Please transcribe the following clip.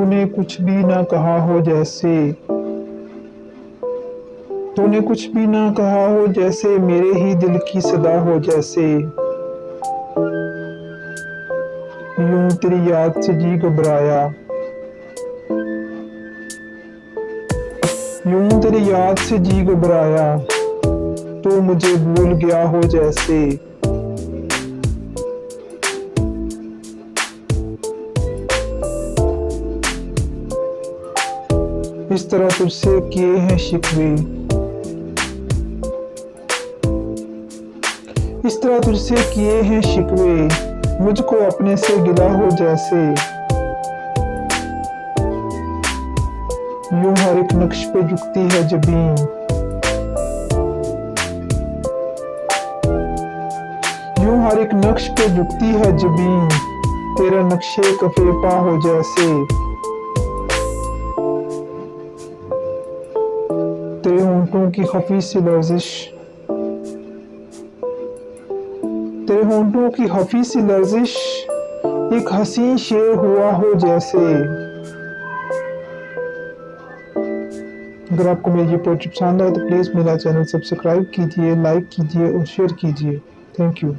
तूने कुछ भी ना कहा हो जैसे, तूने कुछ भी ना कहा हो जैसे, मेरे ही दिल की सदा हो जैसे। यूं तेरी याद से जी घबराया, यूं तेरी याद से जी घबराया, तू मुझे भूल गया हो जैसे। इस तरह तुझसे किए हैं शिकवे, इस तरह तुझसे किए हैं शिकवे, मुझको अपने से गिला हो जैसे। यूं हर एक नक्श पे झुकती है जबीन, यूं हर एक नक्श पे झुकती है जबीन, तेरा नक्शे कफे पा हो जैसे। तेरे होंठों की खफी सी लर्जिश, तेरे होंठों की खफी सी लर्जिश, एक हसीन शेर हुआ हो जैसे। अगर आपको मेरी ये पोएट्री पसंद आए तो प्लीज़ मेरा चैनल सब्सक्राइब कीजिए, लाइक कीजिए और शेयर कीजिए। Thank you.